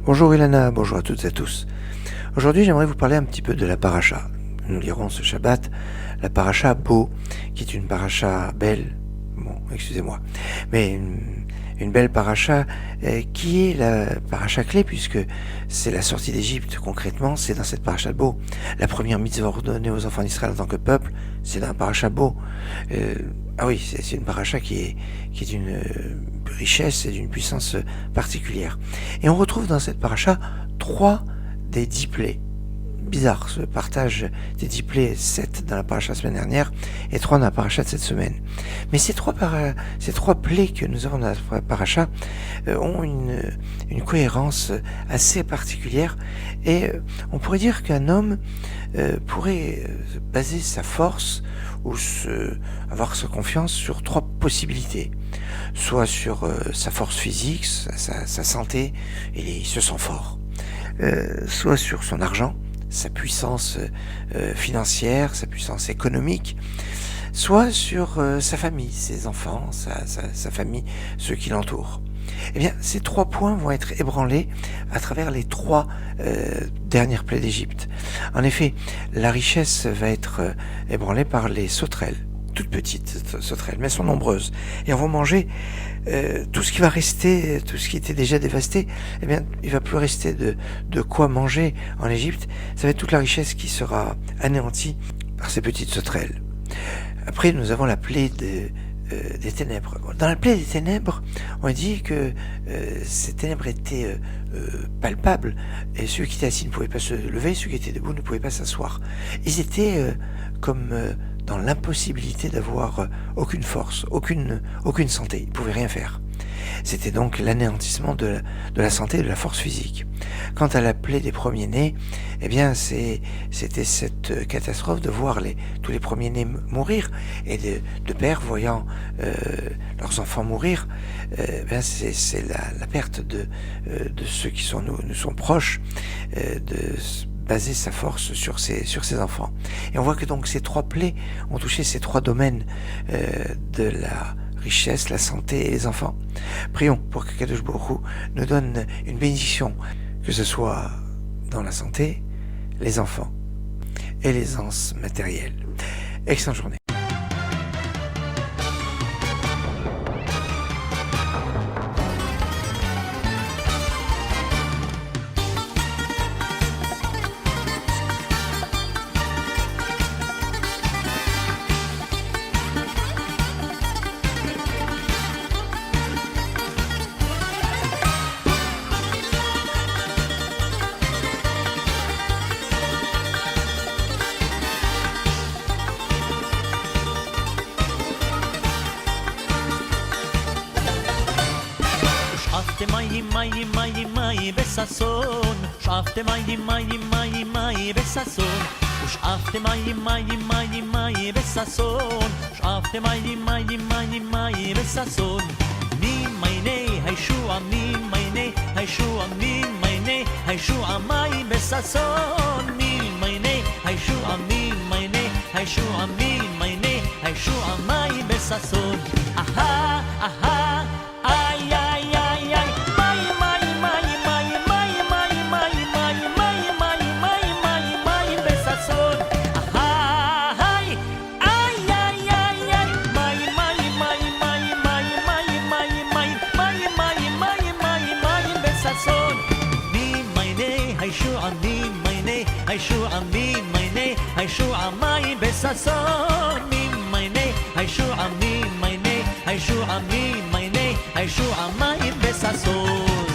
Bonjour Ilana, bonjour à toutes et à tous. Aujourd'hui, j'aimerais vous parler un petit peu de la paracha. Nous lirons ce Shabbat la paracha Bo, qui est une paracha belle, mais une belle paracha qui est la paracha clé, puisque c'est la sortie d'Égypte. Concrètement, c'est dans cette paracha de Bo. La première mitzvah ordonnée aux enfants d'Israël en tant que peuple, c'est dans la paracha Bo. C'est une paracha qui est d'une richesse et d'une puissance particulière. Et on retrouve dans cette paracha 3 des 10 plaies. Bizarre, ce partage des 10 plaies, 7 dans la paracha la semaine dernière et 3 dans la paracha de cette semaine. Mais ces trois plaies que nous avons dans la paracha ont une cohérence assez particulière, et on pourrait dire qu'un homme pourrait baser sa force ou avoir sa confiance sur 3 possibilités. Soit sur sa force physique, sa santé, et il se sent fort. Soit sur son argent, sa puissance financière, sa puissance économique, soit sur sa famille, ses enfants, sa famille, ceux qui l'entourent. Eh bien, ces 3 points vont être ébranlés à travers les 3 dernières plaies d'Égypte. En effet, la richesse va être ébranlée par les sauterelles, toutes petites sauterelles, mais elles sont nombreuses, et on va manger tout ce qui va rester, tout ce qui était déjà dévasté. Eh bien, il va plus rester de quoi manger en Égypte. Ça va être toute la richesse qui sera anéantie par ces petites sauterelles. Après, nous avons la plaie des ténèbres. Dans la plaie des ténèbres, on dit que ces ténèbres étaient palpables, et ceux qui étaient assis ne pouvaient pas se lever, ceux qui étaient debout ne pouvaient pas s'asseoir. Ils étaient comme dans l'impossibilité d'avoir aucune force, aucune santé. Ils ne pouvaient rien faire. C'était donc l'anéantissement de la santé et de la force physique. Quant à la plaie des premiers-nés, eh bien c'était cette catastrophe de voir tous les premiers-nés mourir, et de pères voyant leurs enfants mourir. C'est la perte de ceux qui nous sont proches, de baser sa force sur ses enfants. Et on voit que donc ces 3 plaies ont touché ces 3 domaines de la richesse, la santé et les enfants. Prions pour que Kadosh Baruch Hu nous donne une bénédiction, que ce soit dans la santé, les enfants et l'aisance matérielle. Excellente journée. Mai besasson, schafte mai besasson, schafte mai besasson, schafte mai besasson. Mi meine Yeshua, mi meine Yeshua, mi meine Yeshua mai besasson, mi meine Yeshua, mi meine Yeshua, mi meine Yeshua mai besasson. Aha, aha, ay ay ay ay. Yeshua mi meine Yeshua mai besasson, mi meine Yeshua mi meine Yeshua mi meine Yeshua mai besasson.